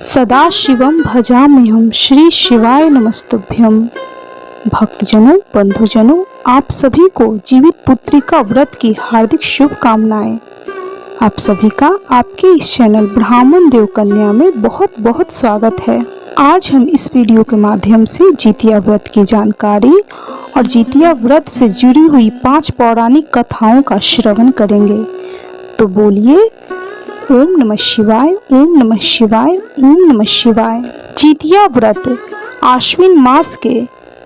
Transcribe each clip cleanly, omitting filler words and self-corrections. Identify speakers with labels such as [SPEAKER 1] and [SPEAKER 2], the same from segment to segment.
[SPEAKER 1] सदाशिवं भजाम्यहं श्री शिवाय नमस्तुभ्यं। भक्तजनों, बंधुजनों, आप सभी को जीवित पुत्रिका व्रत की हार्दिक शुभकामनाएं। आप सभी का आपके इस चैनल ब्राह्मण देव कन्या में बहुत बहुत स्वागत है। आज हम इस वीडियो के माध्यम से जितिया व्रत की जानकारी और जितिया व्रत से जुड़ी हुई 5 पौराणिक कथाओं का श्रवण करेंगे। तो बोलिए ओम नमः शिवाय, ओम नमः शिवाय, ओम नमः शिवाय। जितिया व्रत आश्विन मास के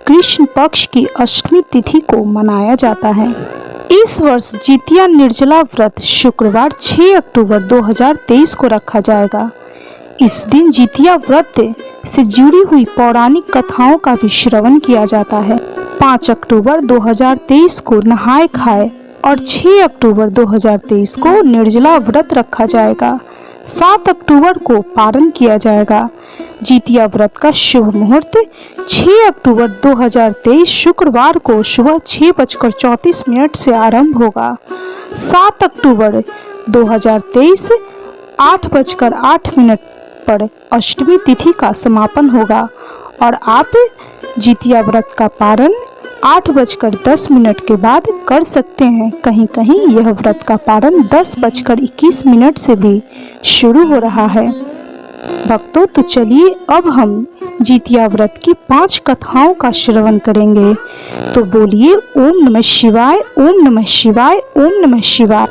[SPEAKER 1] कृष्ण पक्ष की अष्टमी तिथि को मनाया जाता है। इस वर्ष जितिया निर्जला व्रत शुक्रवार 6 अक्टूबर 2023 को रखा जाएगा। इस दिन जितिया व्रत से जुड़ी हुई पौराणिक कथाओं का भी श्रवण किया जाता है। 5 अक्टूबर 2023 को नहाय खाए और 6 अक्टूबर 2023 को निर्जला व्रत रखा जाएगा। 7 अक्टूबर को पारण किया जाएगा। जितिया व्रत का शुभ मुहूर्त 6 अक्टूबर 2023 शुक्रवार को सुबह 6:34 से आरंभ होगा। 7 अक्टूबर 2023 8:08 पर अष्टमी तिथि का समापन होगा और आप जितिया व्रत का पारण 8:10 के बाद कर सकते हैं। कहीं कहीं यह व्रत का पारण 10:21 से भी शुरू हो रहा है। भक्तों, तो चलिए अब हम जितिया व्रत की 5 कथाओं का श्रवण करेंगे। तो बोलिए ओम नमः शिवाय, ओम नमः शिवाय, ओम नमः शिवाय।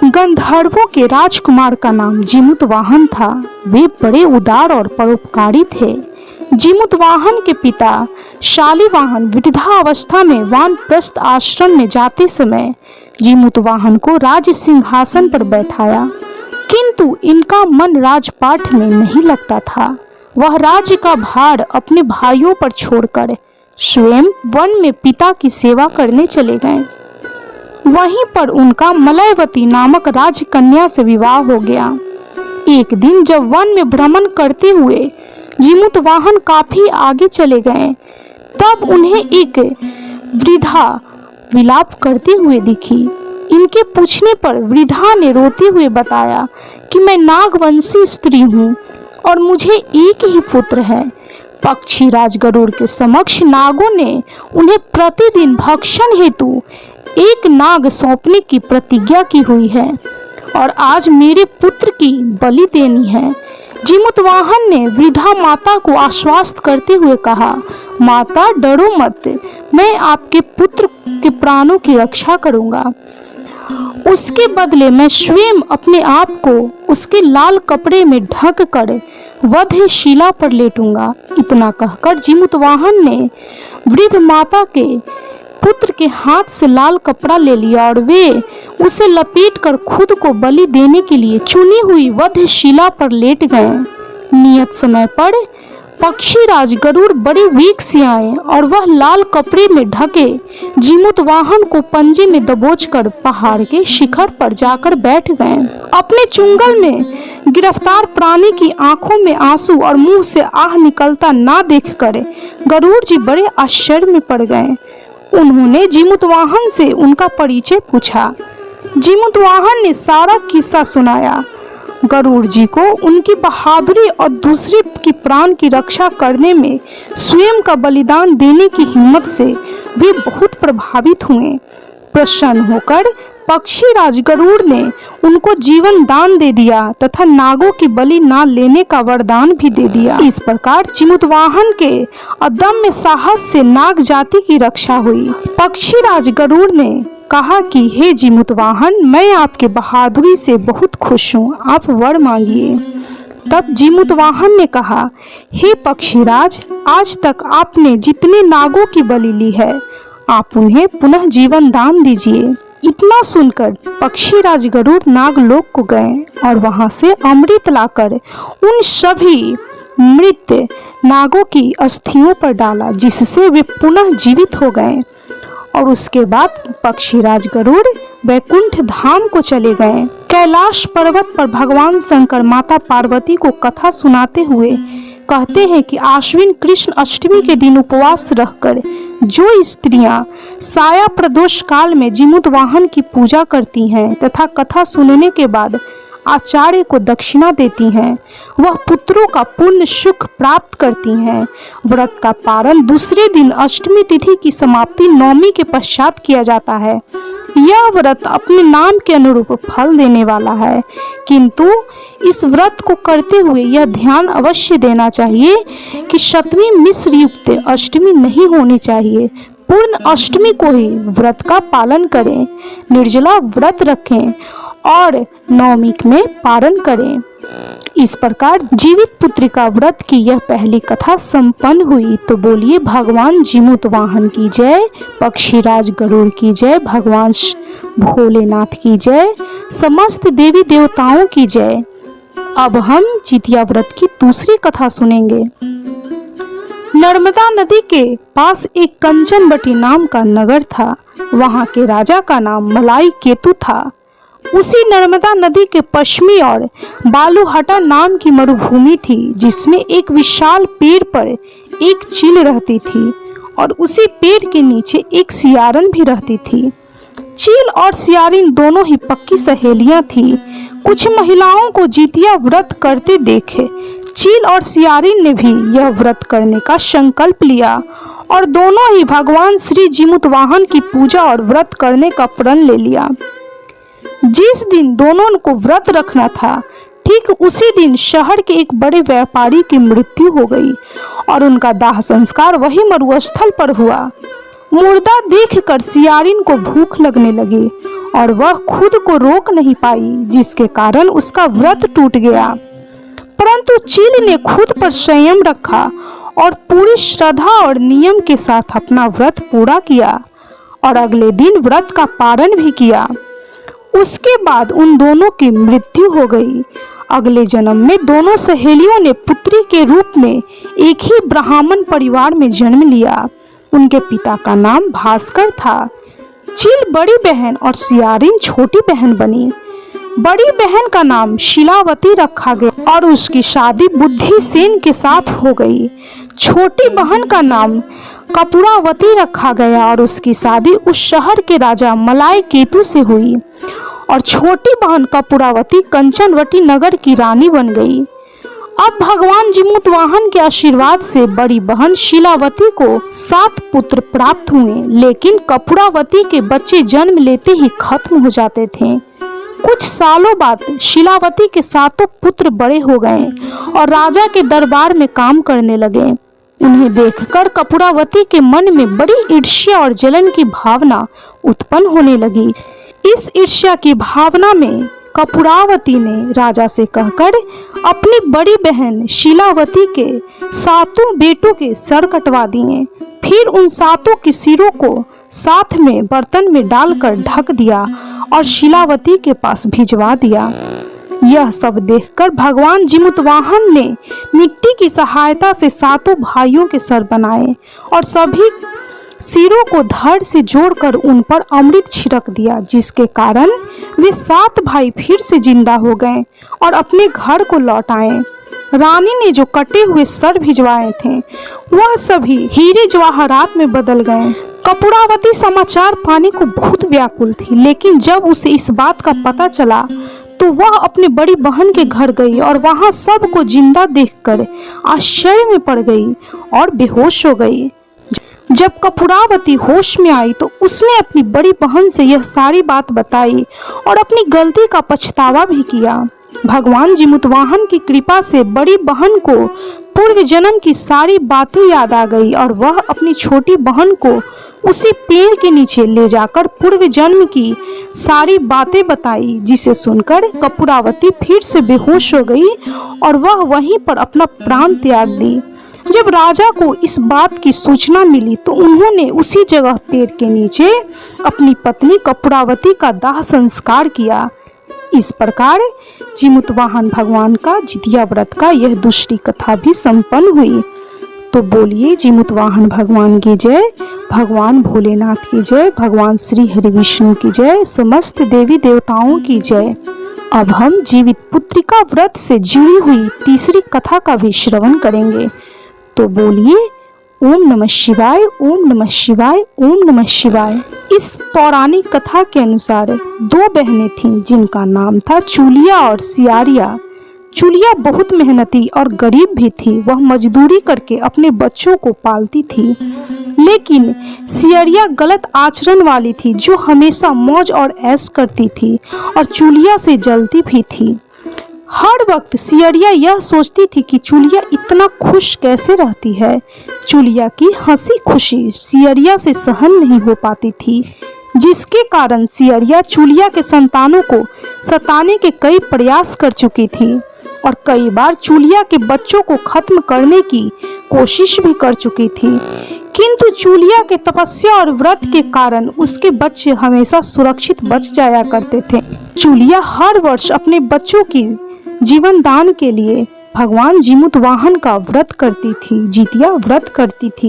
[SPEAKER 1] गंधर्वों के राजकुमार का नाम जिमुतवाहन था। वे बड़े उदार और परोपकारी थे। जिमुतवाहन के पिता शालिवाहन वृद्धावस्था में वानप्रस्थ आश्रम में जाते समय जिमुतवाहन को राज सिंहासन पर बैठाया, किंतु इनका मन राजपाठ में नहीं लगता था। वह राज्य का भार अपने भाइयों पर छोड़कर स्वयं वन में पिता की सेवा करने चले गए। वहीं पर उनका मलयवती नामक राजकन्या से विवाह हो गया। एक दिन जब वन में भ्रमण करते हुए जिमुतवाहन काफी आगे चले गए, तब उन्हें एक वृद्धा विलाप करते हुए दिखी। इनके पूछने पर वृद्धा ने रोते हुए बताया कि मैं नागवंशी स्त्री हूँ और मुझे एक ही पुत्र है। पक्षी राज गरुड़ के समक्ष नागों ने उन्हें प्रतिदिन भक्षण हेतु एक नाग सौंपने की प्रतिज्ञा की हुई है और आज मेरे पुत्र की बलि देनी है। जिमुतवाहन ने वृद्धा माता को आश्वस्त करते हुए कहा, माता डरो मत, मैं आपके पुत्र के प्राणों की रक्षा करूंगा। उसके बदले मैं स्वयं अपने आप को उसके लाल कपड़े में ढक कर वधशिला पर लेटूंगा। इतना कहकर जिमुतवाहन ने वृद्ध माता के पुत्र के हाथ से लाल कपड़ा ले लिया और वे उसे लपेटकर खुद को बलि देने के लिए चुनी हुई वधशिला पर लेट गए। नियत समय पर पक्षी राज गरुड़ बड़े वेग से आए और वह लाल कपड़े में ढके जिमुतवाहन को पंजे में दबोचकर पहाड़ के शिखर पर जाकर बैठ गए। अपने चुंगल में गिरफ्तार प्राणी की आंखों में आंसू और मुंह से आह निकलता ना देखकर गरुड़ जी बड़े आश्चर्य में पड़ गए। उन्होंने जिमुतवाहन से उनका परिचय पूछा। जिमुतवाहन ने सारा किस्सा सुनाया। गरुड़ जी को उनकी बहादुरी और दूसरे की प्राण की रक्षा करने में स्वयं का बलिदान देने की हिम्मत से वे बहुत प्रभावित हुए। प्रसन्न होकर पक्षी राज गरुड़ ने उनको जीवन दान दे दिया तथा नागों की बलि ना लेने का वरदान भी दे दिया। इस प्रकार जिमुतवाहन के अदम्य साहस से नाग जाति की रक्षा हुई। पक्षी राज गरुड़ ने कहा कि हे जिमुतवाहन, मैं आपके बहादुरी से बहुत खुश हूँ, आप वर मांगिए। तब जिमुतवाहन ने कहा, हे पक्षीराज, आज तक आपने जितने नागों की बलि ली है, आप उन्हें पुनः जीवन दान दीजिए। इतना सुनकर पक्षीराज गरुड़ नागलोक को गए और वहां से अमृत लाकर उन सभी मृत नागों की अस्थियों पर डाला, जिससे वे पुनः जीवित हो गए। और उसके बाद पक्षीराज गरुड़ वैकुंठ धाम को चले गए। कैलाश पर्वत पर भगवान शंकर माता पार्वती को कथा सुनाते हुए कहते हैं कि आश्विन कृष्ण अष्टमी के दिन उपवास रहकर जो स्त्रियां साया प्रदोष काल में जिमुतवाहन की पूजा करती हैं तथा कथा सुनने के बाद आचार्य को दक्षिणा देती हैं। वह पुत्रों का पूर्ण सुख प्राप्त करती हैं। व्रत का पारण दूसरे दिन अष्टमी तिथि की समाप्ति नवमी के पश्चात किया जाता है। यह व्रत अपने नाम के अनुरूप फल देने वाला है, किंतु इस व्रत को करते हुए यह ध्यान अवश्य देना चाहिए कि शतमी मिश्र युक्त अष्टमी नहीं होनी चाहिए। पूर्ण अष्टमी को ही व्रत का पालन करें, निर्जला व्रत रखें और नवमी में पारण करें। इस प्रकार जीवित पुत्रिका व्रत की यह पहली कथा संपन्न हुई। तो बोलिए भगवान जीमूत वाहन की जय, पक्षीराज गरुड़ की जय, भगवान भोलेनाथ की जय, समस्त देवी देवताओं की जय। अब हम जितिया व्रत की दूसरी कथा सुनेंगे। नर्मदा नदी के पास एक कंचनवटी नाम का नगर था। वहां के राजा का नाम मलाई केतु था। उसी नर्मदा नदी के पश्चिमी और बालूहाटा नाम की मरुभूमि थी, जिसमें एक विशाल पेड़ पर एक चील रहती थी और उसी पेड़ के नीचे एक सियारन भी रहती थी। चील और सियारिन दोनों ही पक्की सहेलियां थी। कुछ महिलाओं को जितिया व्रत करते देखे चील और सियारिन ने भी यह व्रत करने का संकल्प लिया और दोनों ही भगवान श्री जीमूत वाहन की पूजा और व्रत करने का प्रण ले लिया। जिस दिन दोनों को व्रत रखना था, ठीक उसी दिन शहर के एक बड़े व्यापारी की मृत्यु हो गई और उनका दाह संस्कार वही मरुस्थल पर हुआ। मुर्दा देखकर सियारिन को भूख लगने लगी और वह खुद को रोक नहीं पाई, जिसके कारण उसका व्रत टूट गया। परंतु चील ने खुद पर संयम रखा और पूरी श्रद्धा और नियम के साथ अपना व्रत पूरा किया और अगले दिन व्रत का पारण भी किया। उसके बाद उन दोनों की मृत्यु हो गई। अगले जन्म में दोनों सहेलियों ने पुत्री के रूप में एक ही ब्राह्मण परिवार में जन्म लिया। उनके पिता का नाम भास्कर था। चील बड़ी बहन और सियारिन छोटी बहन बनी। बड़ी बहन का नाम शिलावती रखा गया और उसकी शादी बुद्धिसेन के साथ हो गई। छोटी बहन का नाम कपूरावती रखा गया और उसकी शादी उस शहर के राजा मलाई केतु से हुई और छोटी बहन कपूरावती कंचनवटी नगर की रानी बन गई। अब भगवान जीमूत वाहन के आशीर्वाद से बड़ी बहन शिलावती को 7 पुत्र प्राप्त हुए, लेकिन कपूरावती के बच्चे जन्म लेते ही खत्म हो जाते थे। कुछ सालों बाद शिलावती के 7 पुत्र बड़े हो गए और राजा के दरबार में काम करने लगे। उन्हें देखकर कपूरावती के मन में बड़ी ईर्ष्या और जलन की भावना उत्पन्न होने लगी। इस ईर्ष्या की भावना में कपूरावती ने राजा से कहकर अपनी बड़ी बहन शिलावती के 7 बेटों के सर कटवा दिए। फिर उन 7 के सिरों को साथ में बर्तन में डालकर ढक दिया और शिलावती के पास भिजवा दिया। यह सब देखकर भगवान जीमूत वाहन ने मिट्टी की सहायता से 7 भाइयों के सर बनाए और सभी सिरों को धड़ से जोड़कर उन पर अमृत छिड़क दिया, जिसके कारण वे 7 भाई फिर से जिंदा हो गए और अपने घर को लौट आए। रानी ने जो कटे हुए सर भिजवाए थे वह सभी हीरे जवाहरात में बदल गए। कपूरावती समाचार पाने को बहुत व्याकुल थी, लेकिन जब उसे इस बात का पता चला तो वह अपनी बड़ी बहन के घर गई और वहां सबको जिंदा देखकर आश्चर्य में पड़ गई और बेहोश हो गई। जब कपूरावती होश में आई तो उसने अपनी बड़ी बहन से यह सारी बात बताई और अपनी गलती का पछतावा भी किया। भगवान जीमूत वाहन की कृपा से बड़ी बहन को पूर्व जन्म की सारी बातें याद आ गई और वह अपनी छोटी बहन को उसी पेड़ के नीचे ले जाकर पूर्व जन्म की सारी बातें बताई, जिसे सुनकर कपूरावती फिर से बेहोश हो गई और वह वहीं पर अपना प्राण त्याग दी। जब राजा को इस बात की सूचना मिली तो उन्होंने उसी जगह पेड़ के नीचे अपनी पत्नी कपूरावती का दाह संस्कार किया। इस प्रकार जीमूत वाहन भगवान का जितिया व्रत का यह दूसरी कथा भी संपन्न हुई। तो बोलिए जीमूत वाहन भगवान की जय, भगवान भोलेनाथ की जय, भगवान श्री हरि विष्णु की जय, समस्त देवी देवताओं की जय। अब हम जीवित पुत्रिका व्रत से जुड़ी हुई तीसरी कथा का भी श्रवण करेंगे। तो बोलिए ओम नमः शिवाय, ओम नमः शिवाय, ओम नमः शिवाय। इस पौराणिक कथा के अनुसार दो बहनें थीं जिनका नाम था चूलिया और सियारिया। चूलिया बहुत मेहनती और गरीब भी थी। वह मजदूरी करके अपने बच्चों को पालती थी। लेकिन सियारिया गलत आचरण वाली थी, जो हमेशा मौज और ऐश करती थी और चूलिया से जलती भी थी। हर वक्त सियारिया यह सोचती थी कि चूलिया इतना खुश कैसे रहती है। चूलिया की हंसी खुशी सियारिया से सहन नहीं हो पाती थी, जिसके कारण सियारिया चूलिया के संतानों को सताने के कई प्रयास कर चुकी थी और कई बार चूलिया के बच्चों को खत्म करने की कोशिश भी कर चुकी थी। किंतु चूलिया के तपस्या और व्रत के कारण उसके बच्चे हमेशा सुरक्षित बच जाया करते थे। चूलिया हर वर्ष अपने बच्चों की जीवन दान के लिए भगवान जीमुतवाहन का व्रत करती थी, जितिया व्रत करती थी।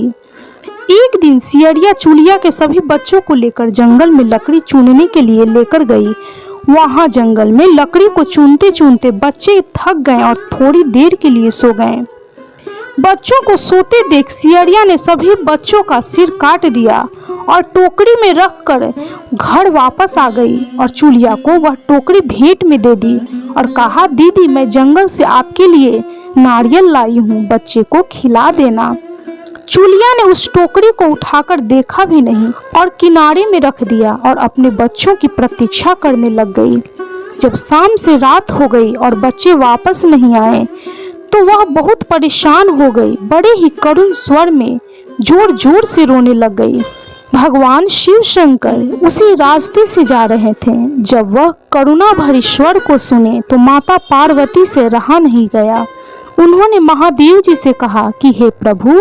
[SPEAKER 1] एक दिन सियारिया चूलिया के सभी बच्चों को लेकर जंगल में लकड़ी चुनने के लिए लेकर गई। वहां जंगल में लकड़ी को चुनते चुनते बच्चे थक गए और थोड़ी देर के लिए सो गए। बच्चों को सोते देख सियारिया ने सभी बच्चों का सिर काट दिया और टोकरी में रखकर घर वापस आ गई और चूलिया को वह टोकरी भेंट में दे दी और कहा, दीदी मैं जंगल से आपके लिए नारियल लाई हूँ, बच्चे को खिला देना। चूलिया ने उस टोकरी को उठाकर देखा भी नहीं और किनारे में रख दिया और अपने बच्चों की प्रतीक्षा करने लग गई। जब शाम से रात हो गई और बच्चे वापस नहीं आए तो वह बहुत परेशान हो गई। बड़े ही करुण स्वर में जोर जोर से रोने लग गई। भगवान शिव शंकर उसी रास्ते से जा रहे थे। जब वह करुणा भरे स्वर को सुने तो माता पार्वती से रहा नहीं गया। उन्होंने महादेव जी से कहा कि हे प्रभु,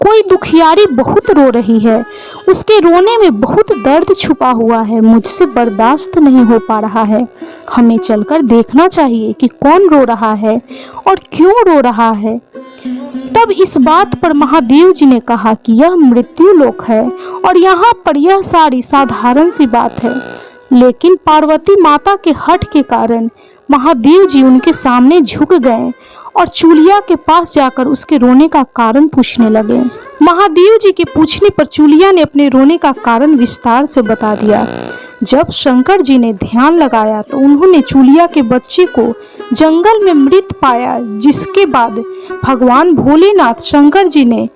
[SPEAKER 1] कोई दुखियारी बहुत रो रही है, उसके रोने में बहुत दर्द छुपा हुआ है, मुझसे बर्दाश्त नहीं हो पा रहा है। हमें चलकर देखना चाहिए कि कौन रो रहा है और क्यों रो रहा है। तब इस बात पर महादेव जी ने कहा कि यह मृत्यु लोक है और यहाँ पर यह सारी साधारण सी बात है। लेकिन पार्वती माता के हठ के कारण महादेव जी उनके सामने झुक गए और चूलिया के पास जाकर उसके रोने का कारण पूछने लगे। महादेव जी के पूछने पर चूलिया ने अपने रोने का कारण विस्तार से बता दिया। जब शंकर जी ने ध्यान लगाया तो उन्होंने चूलिया के बच्चे को जंगल में मृत पाया, जिसके बाद भगवान भोलेनाथ शंकर जी ने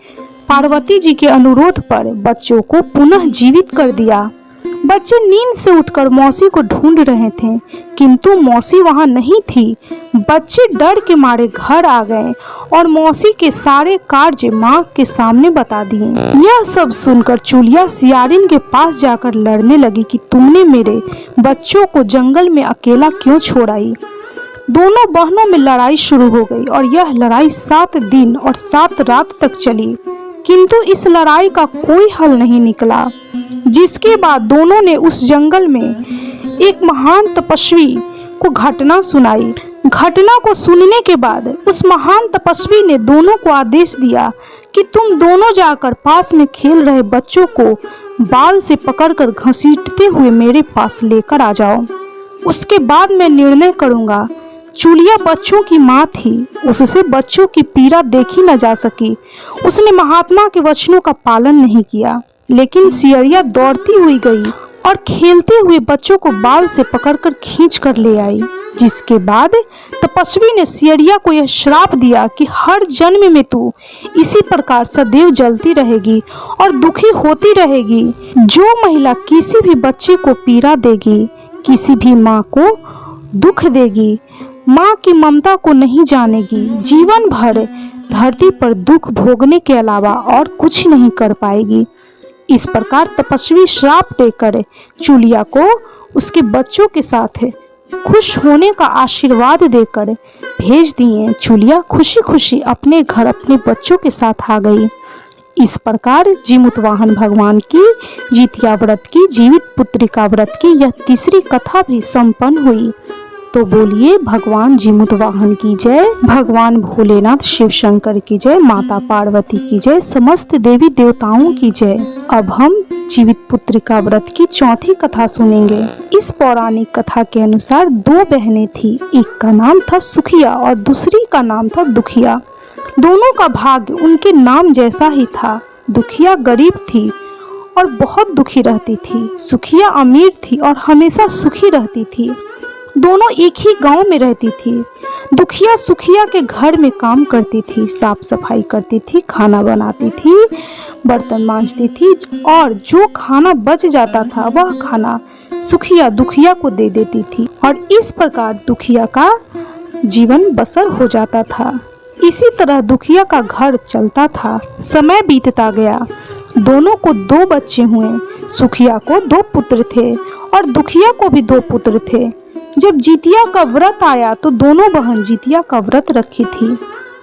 [SPEAKER 1] पार्वती जी के अनुरोध पर बच्चों को पुनः जीवित कर दिया। बच्चे नींद से उठकर मौसी को ढूंढ रहे थे, किंतु मौसी वहां नहीं थी। बच्चे डर के मारे घर आ गए और मौसी के सारे कार्य माँ के सामने बता दिए। यह सब सुनकर चूलिया सियारिन के पास जाकर लड़ने लगी कि तुमने मेरे बच्चों को जंगल में अकेला क्यों छोड़ाई। दोनों बहनों में लड़ाई शुरू हो गई और यह लड़ाई 7 दिन और 7 रात तक चली, किंतु इस लड़ाई का कोई हल नहीं निकला। जिसके बाद दोनों ने उस जंगल में एक महान तपस्वी को घटना सुनाई। घटना को सुनने के बाद उस महान तपस्वी ने दोनों को आदेश दिया कि तुम दोनों जाकर पास में खेल रहे बच्चों को बाल से पकड़कर घसीटते हुए मेरे पास लेकर आ जाओ, उसके बाद मैं निर्णय करूंगा। चूलिया बच्चों की माँ थी, उससे बच्चों की पीड़ा देखी न जा सकी। उसने महात्मा के वचनों का पालन नहीं किया, लेकिन सियारिया दौड़ती हुई गई और खेलते हुए बच्चों को बाल से पकड़कर खींच कर ले आई। जिसके बाद तपस्वी ने सियारिया को यह श्राप दिया कि हर जन्म में तू इसी प्रकार सदैव जलती रहेगी और दुखी होती रहेगी। जो महिला किसी भी बच्चे को पीड़ा देगी, किसी भी माँ को दुख देगी, माँ की ममता को नहीं जानेगी, जीवन भर धरती पर दुख भोगने के अलावा और कुछ नहीं कर पाएगी। इस प्रकार तपस्वी श्राप देकर चूलिया को उसके बच्चों के साथ खुश होने का आशीर्वाद देकर भेज दिए। चूलिया खुशी खुशी अपने घर अपने बच्चों के साथ आ गई। इस प्रकार जीमुतवाहन भगवान की जितिया व्रत की, जीवित पुत्रिका व्रत की यह तीसरी कथा भी संपन्न हुई। तो बोलिए भगवान जीमुतवाहन की जय, भगवान भोलेनाथ शिव शंकर की जय, माता पार्वती की जय, समस्त देवी देवताओं की जय। अब हम जीवित पुत्रिका व्रत की चौथी कथा सुनेंगे। इस पौराणिक कथा के अनुसार 2 बहनें थी, एक का नाम था सुखिया और दूसरी का नाम था दुखिया। दोनों का भाग्य उनके नाम जैसा ही था। दुखिया गरीब थी और बहुत दुखी रहती थी। सुखिया अमीर थी और हमेशा सुखी रहती थी। दोनों एक ही गांव में रहती थी। दुखिया सुखिया के घर में काम करती थी, साफ सफाई करती थी, खाना बनाती थी, बर्तन मांजती थी और जो खाना बच जाता था वह खाना सुखिया दुखिया को दे देती थी और इस प्रकार दुखिया का जीवन बसर हो जाता था। इसी तरह दुखिया का घर चलता था। समय बीतता गया। दोनों को 2 बच्चे हुए। सुखिया को 2 पुत्र थे और दुखिया को भी 2 पुत्र थे। जब जितिया का व्रत आया तो दोनों बहन जितिया का व्रत रखी थी।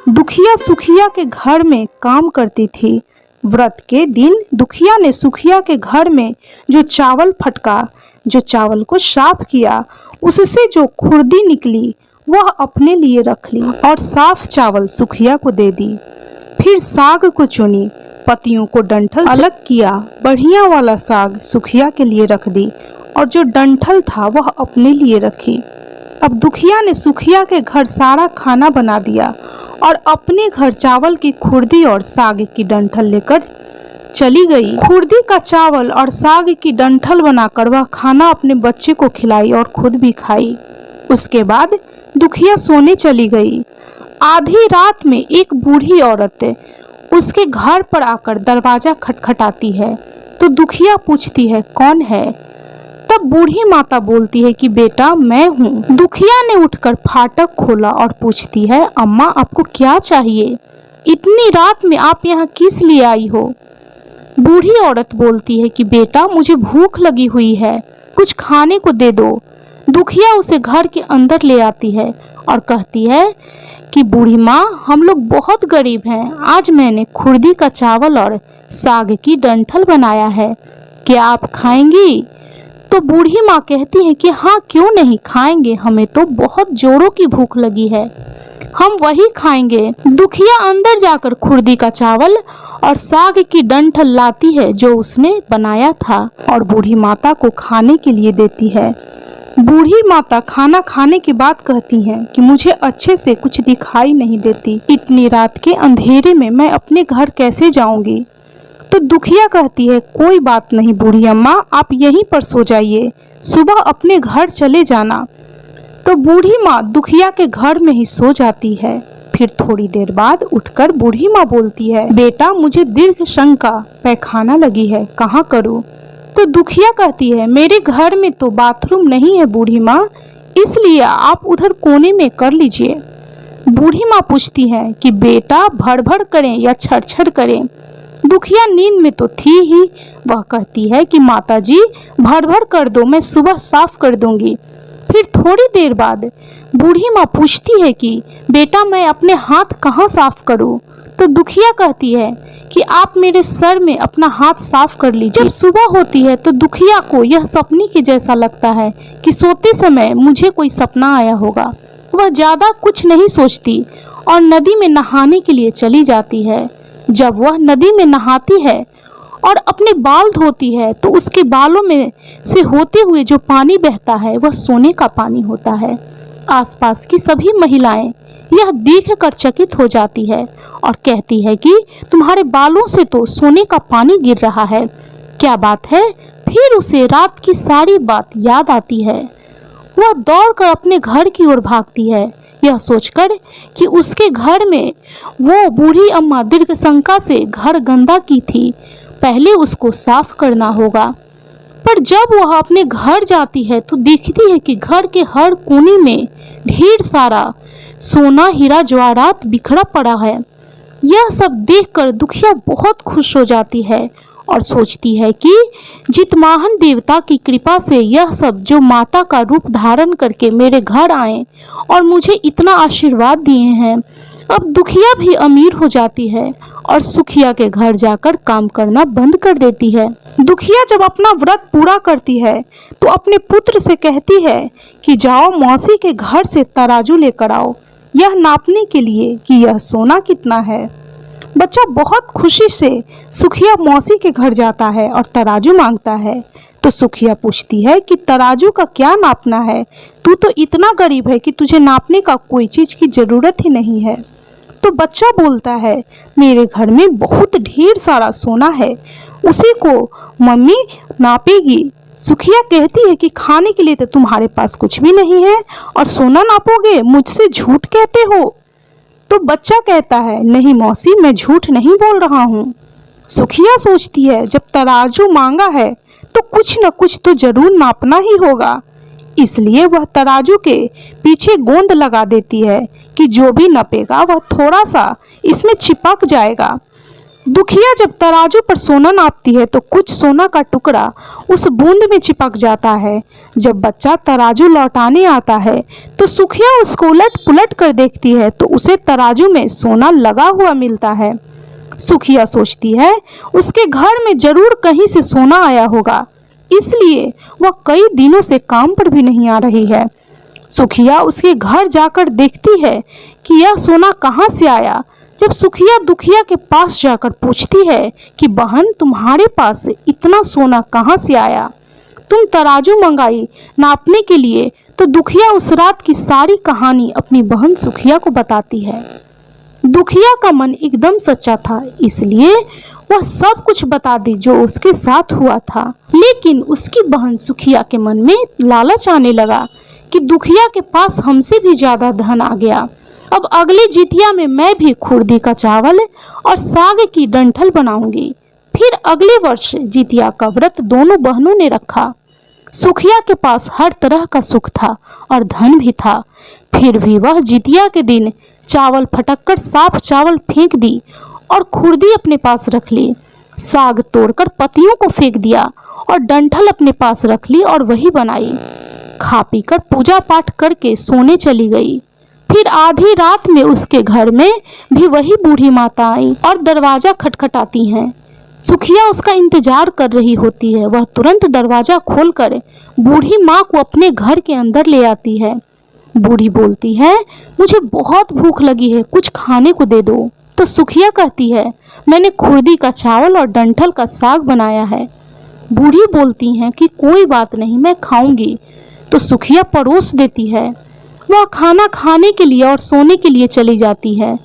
[SPEAKER 1] दुखिया सुखिया के घर में काम करती थी। व्रत के दिन दुखिया ने सुखिया के घर में जो चावल फटका, जो चावल को साफ किया, उससे जो खुर्दी निकली वह अपने लिए रख ली और साफ चावल सुखिया को दे दी। फिर साग को चुनी, पत्तियों को डंठल अलग किया, बढ़िया वाला साग सुखिया के लिए रख दी और जो डंठल था वह अपने लिए रखी। अब दुखिया ने सुखिया के घर सारा खाना बना दिया और अपने घर चावल की खुर्दी और साग की डंठल लेकर चली गई। खुर्दी का चावल और साग की डंठल बनाकर वह खाना अपने बच्चे को खिलाई और खुद भी खाई। उसके बाद दुखिया सोने चली गई। आधी रात में एक बूढ़ी औरत उसके घर पर आकर दरवाजा खटखटाती है तो दुखिया पूछती है कौन है। तब बूढ़ी माता बोलती है कि बेटा मैं हूँ। दुखिया ने उठकर फाटक खोला और पूछती है अम्मा आपको क्या चाहिए, इतनी रात में आप यहाँ किस लिए आई हो। बूढ़ी औरत बोलती है कि बेटा मुझे भूख लगी हुई है, कुछ खाने को दे दो। दुखिया उसे घर के अंदर ले आती है और कहती है कि बूढ़ी माँ हम लोग बहुत गरीब हैं, आज मैंने खुर्दी का चावल और साग की डंठल बनाया है, क्या आप खाएंगी। तो बूढ़ी माँ कहती है कि हाँ क्यों नहीं खाएंगे, हमें तो बहुत जोरों की भूख लगी है, हम वही खाएंगे। दुखिया अंदर जाकर खुर्दी का चावल और साग की डंठल लाती है जो उसने बनाया था और बूढ़ी माता को खाने के लिए देती है। बूढ़ी माता खाना खाने के बाद कहती हैं कि मुझे अच्छे से कुछ दिखाई नहीं देती, इतनी रात के अंधेरे में मैं अपने घर कैसे जाऊंगी। तो दुखिया कहती है कोई बात नहीं बूढ़ी अम्मा, आप यहीं पर सो जाइए, सुबह अपने घर चले जाना। तो बूढ़ी माँ दुखिया के घर में ही सो जाती है। फिर थोड़ी देर बाद उठकर बूढ़ी माँ बोलती है बेटा मुझे दीर्घ शंका पैखाना लगी है, कहाँ करूँ। तो दुखिया कहती है मेरे घर में तो बाथरूम नहीं है बूढ़ी माँ, इसलिए आप उधर कोने में कर लीजिए। बूढ़ी माँ पूछती है कि बेटा भड़भड़ करें या छड़छड़ करें। दुखिया नींद में तो थी ही, वह कहती है कि माताजी भड़भड़ कर दो, मैं सुबह साफ कर दूंगी। फिर थोड़ी देर बाद बूढ़ी माँ पूछती है कि बेटा मैं अपने हाथ कहाँ साफ करूँ। तो दुखिया कहती है कि आप मेरे सर में अपना हाथ साफ कर लीजिए। जब सुबह होती है तो दुखिया को यह सपने के जैसा लगता है कि सोते समय मुझे कोई सपना आया होगा। वह ज्यादा कुछ नहीं सोचती और नदी में नहाने के लिए चली जाती है। जब वह नदी में नहाती है और अपने बाल धोती है तो उसके बालों में से होते हुए जो पानी बहता है वह सोने का पानी होता है। आसपास की सभी महिलाएं यह देखकर चकित हो जाती है और कहती है कि तुम्हारे बालों से तो सोने का पानी गिर रहा है, क्या बात है। फिर उसे रात की सारी बात याद आती है। वह दौड़कर अपने घर की ओर भागती है, यह सोचकर कि उसके घर में वो बूढ़ी अम्मा दीर्घ शंका से घर गंदा की थी, पहले उसको साफ करना होगा। पर जब वह अपने घर जाती है तो देखती है कि घर के हर कोने में ढेर सारा सोना हीरा जवाहरात बिखरा पड़ा है। यह सब देखकर दुखिया बहुत खुश हो जाती है और सोचती है कि जितवाहन देवता की कृपा से यह सब जो माता का रूप धारण करके मेरे घर आए और मुझे इतना आशीर्वाद दिए हैं, अब दुखिया भी अमीर हो जाती है और सुखिया के घर जाकर काम करना बंद कर देती है। दुखिया जब अपना व्रत पूरा करती है तो अपने पुत्र से कहती है कि जाओ मौसी के घर से तराजू लेकर आओ, यह नापने के लिए कि यह सोना कितना है। बच्चा बहुत खुशी से सुखिया मौसी के घर जाता है और तराजू मांगता है। तो सुखिया पूछती है कि तराजू का क्या नापना है, तू तो इतना गरीब है कि तुझे नापने का कोई चीज की जरूरत ही नहीं है। तो बच्चा बोलता है, मेरे घर में बहुत ढेर सारा सोना है, उसी को मम्मी नापेगी। सुखिया कहती है कि खाने के लिए तो तुम्हारे पास कुछ भी नहीं है और सोना नापोगे, मुझसे झूठ कहते हो। तो बच्चा कहता है, नहीं मौसी, मैं झूठ नहीं बोल रहा हूँ। सुखिया सोचती है, जब तराजू मांगा है तो कुछ न कुछ तो जरूर नापना ही होगा, इसलिए वह तराजू के पीछे गोंद लगा देती है कि जो भी नपेगा वह थोड़ा सा इसमें चिपक जाएगा। दुखिया जब तराजू पर सोना नापती है तो कुछ सोना का टुकड़ा उस बूंद में चिपक जाता है। जब बच्चा तराजू लौटाने आता है तो सुखिया उसको उलट पुलट कर देखती है तो उसे तराजू में सोना लगा हुआ मिलता है। सुखिया सोचती है उसके घर में जरूर कहीं से सोना आया होगा, इसलिए वह कई दिनों से काम पर भी नहीं आ रही है। सुखिया उसके घर जाकर देखती है कि यह सोना कहाँ से आया। जब सुखिया दुखिया के पास जाकर पूछती है कि बहन, तुम्हारे पास इतना सोना कहाँ से आया, तुम तराजू मंगाई नापने के लिए, तो दुखिया उस रात की सारी कहानी अपनी बहन सुखिया को बताती है। दुखिया का मन एकदम सच्चा था, इसलिए वह सब कुछ बता दी जो उसके साथ हुआ था। लेकिन उसकी बहन सुखिया के मन में लालच आने लगा कि दुखिया के पास हमसे भी ज्यादा धन आ गया, अब अगली जितिया में मैं भी खुर्दी का चावल और साग की डंठल बनाऊंगी। फिर अगले वर्ष जितिया का व्रत दोनों बहनों ने रखा। सुखिया के पास हर तरह का सुख था और धन भी था, फिर भी वह जितिया के दिन चावल फटककर साफ चावल फेंक दी और खुर्दी अपने पास रख ली। साग तोड़कर पतियों को फेंक दिया और डंठल अपने पास रख ली और वही बनाई। खा पीकर पूजा पाठ करके सोने चली गई। फिर आधी रात में उसके घर में भी वही बूढ़ी माता आई और दरवाजा खटखटाती हैं। सुखिया उसका इंतजार कर रही होती है। वह तुरंत दरवाजा खोलकर बूढ़ी माँ को अपने घर के अंदर ले आती है। बूढ़ी बोलती है, मुझे बहुत भूख लगी है, कुछ खाने को दे दो। तो सुखिया कहती है, मैंने खुर्दी का चावल और डंठल का साग बनाया है। बूढ़ी बोलती हैं कि कोई बात नहीं, मैं खाऊंगी। तो सुखिया परोस देती है। वह खाना खाने के लिए और सोने के लिए चली जाती है।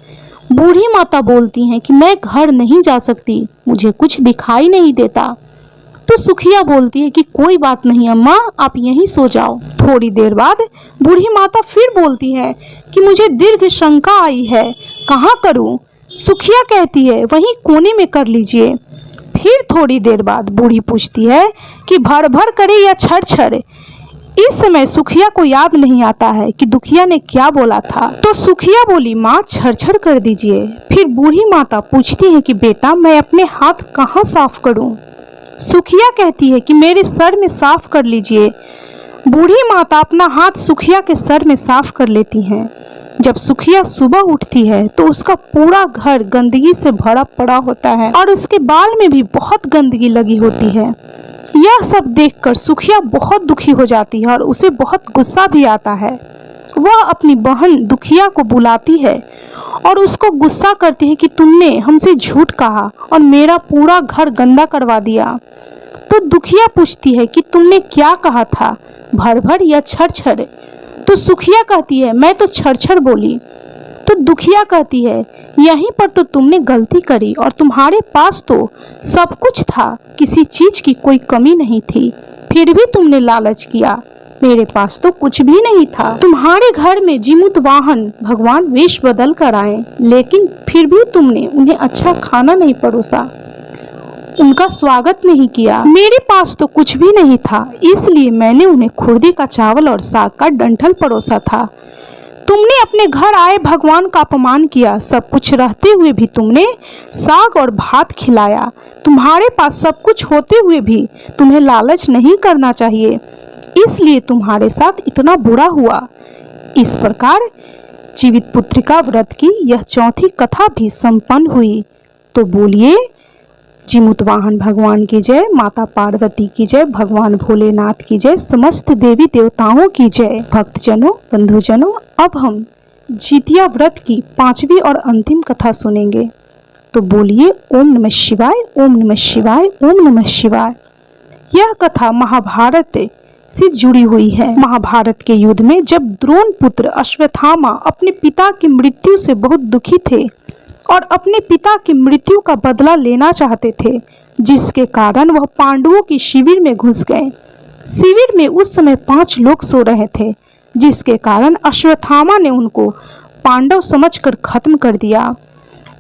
[SPEAKER 1] बूढ़ी माता बोलती हैं कि मैं घर नहीं जा सकती, मुझे कुछ दिखाई नहीं देता। तो सुखिया बोलती है कि कोई बात नहीं अम्मा, आप यहीं सो जाओ। थोड़ी देर बाद बूढ़ी माता फिर बोलती है कि मुझे दीर्घ शंका आई है, कहाँ करूं? सुखिया कहती है, वहीं कोने में कर लीजिए। फिर थोड़ी देर बाद बूढ़ी पूछती है कि भर भर करे या छर छर। इस समय सुखिया को याद नहीं आता है कि दुखिया ने क्या बोला था। तो सुखिया बोली, माँ छड़ कर दीजिए। फिर बूढ़ी माता पूछती है कि बेटा, मैं अपने हाथ कहाँ साफ करूं? सुखिया कहती है कि मेरे सर में साफ कर लीजिए। बूढ़ी माता अपना हाथ सुखिया के सर में साफ कर लेती हैं। जब सुखिया सुबह उठती है तो उसका पूरा घर गंदगी से भरा पड़ा होता है और उसके बाल में भी बहुत गंदगी लगी होती है। यह सब देखकर सुखिया बहुत दुखी हो जाती है और उसे बहुत गुस्सा भी आता है। वह अपनी बहन दुखिया को बुलाती है और उसको गुस्सा करती है कि तुमने हमसे झूठ कहा और मेरा पूरा घर गंदा करवा दिया। तो दुखिया पूछती है कि तुमने क्या कहा था, भर भर या छर छर? तो सुखिया कहती है, मैं तो छर छर बोली। तो दुखिया कहती है, यहीं पर तो तुमने गलती करी और तुम्हारे पास तो सब कुछ था, किसी चीज की कोई कमी नहीं थी, फिर भी तुमने लालच किया। मेरे पास तो कुछ भी नहीं था। तुम्हारे घर में जीमूत वाहन भगवान वेश बदल कर आए, लेकिन फिर भी तुमने उन्हें अच्छा खाना नहीं परोसा, उनका स्वागत नहीं किया। मेरे पास तो कुछ भी नहीं था, इसलिए मैंने उन्हें खुर्दी का चावल और साग का डंठल परोसा था। तुमने अपने घर आए भगवान का अपमान किया, सब कुछ रहते हुए भी तुमने साग और भात खिलाया। तुम्हारे पास सब कुछ होते हुए भी तुम्हें लालच नहीं करना चाहिए, इसलिए तुम्हारे साथ इतना बुरा हुआ। इस प्रकार जीवित पुत्रिका व्रत की यह चौथी कथा भी संपन्न हुई। तो बोलिए जीमूत वाहन भगवान की जय, माता पार्वती की जय, भगवान भोलेनाथ की जय, समस्त देवी देवताओं की जय। भक्तजनों, बंधुजनों, अब हम जितिया व्रत की पांचवी और अंतिम कथा सुनेंगे। तो बोलिए ओम नमः शिवाय, ओम नमः शिवाय, ओम नमः शिवाय। यह कथा महाभारत से जुड़ी हुई है। महाभारत के युद्ध में जब द्रोण पुत्र अश्वत्थामा अपने पिता की मृत्यु से बहुत दुखी थे और अपने पिता की मृत्यु का बदला लेना चाहते थे, जिसके कारण वह पांडवों की शिविर में घुस गए। शिविर में उस समय 5 लोग सो रहे थे, जिसके कारण अश्वत्थामा ने उनको पांडव समझकर खत्म कर दिया।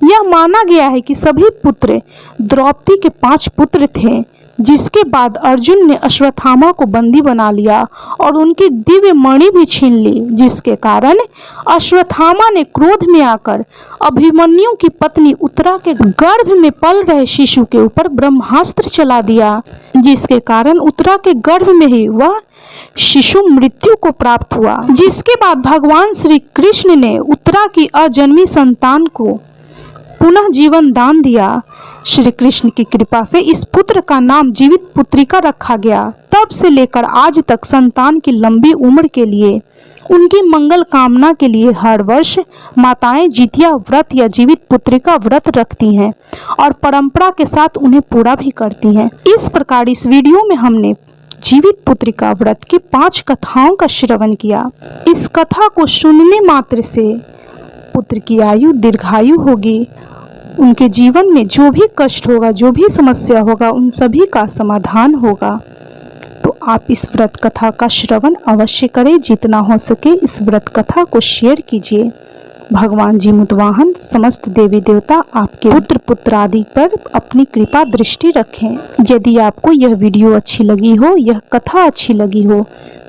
[SPEAKER 1] यह माना गया है कि सभी पुत्र द्रौपदी के 5 पुत्र थे, जिसके बाद अर्जुन ने अश्वत्थामा को बंदी बना लिया और उनकी दिव्य मणि भी छीन ली, जिसके कारण अश्वत्थामा ने क्रोध में आकर अभिमन्यु की पत्नी उत्तरा के गर्भ में पल रहे शिशु के ऊपर ब्रह्मास्त्र चला दिया, जिसके कारण उत्तरा के गर्भ में ही वह शिशु मृत्यु को प्राप्त हुआ। जिसके बाद भगवान श्री कृष्ण ने उत्तरा की अजन्मी संतान को पुनः जीवन दान दिया। श्री कृष्ण की कृपा से इस पुत्र का नाम जीवित पुत्रिका रखा गया। तब से लेकर आज तक संतान की लंबी उम्र के लिए, उनकी मंगल कामना के लिए हर वर्ष माताएं जितिया व्रत या जीवित पुत्रिका व्रत रखती हैं और परंपरा के साथ उन्हें पूरा भी करती हैं। इस प्रकार इस वीडियो में हमने जीवित पुत्रिका व्रत की 5 कथाओं का श्रवण किया। इस कथा को सुनने मात्र से पुत्र की आयु दीर्घायु होगी, उनके जीवन में जो भी कष्ट होगा, जो भी समस्या होगा, उन सभी का समाधान होगा। तो आप इस व्रत कथा का श्रवण अवश्य करें। जितना हो सके इस व्रत कथा को शेयर कीजिए। भगवान जीमुतवाहन समस्त देवी देवता आपके पुत्र पुत्र आदि पर अपनी कृपा दृष्टि रखें। यदि आपको यह वीडियो अच्छी लगी हो, यह कथा अच्छी लगी हो,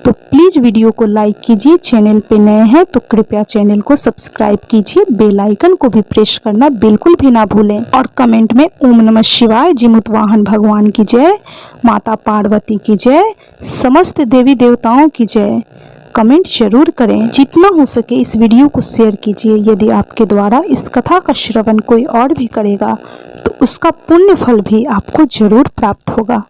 [SPEAKER 1] तो प्लीज़ वीडियो को लाइक कीजिए। चैनल पे नए हैं तो कृपया चैनल को सब्सक्राइब कीजिए। बेल आइकन को भी प्रेस करना बिल्कुल भी ना भूलें और कमेंट में ओम नमः शिवाय, जीमुतवाहन भगवान की जय, माता पार्वती की जय, समस्त देवी देवताओं की जय कमेंट जरूर करें। जितना हो सके इस वीडियो को शेयर कीजिए। यदि आपके द्वारा इस कथा का श्रवण कोई और भी करेगा तो उसका पुण्य फल भी आपको जरूर प्राप्त होगा।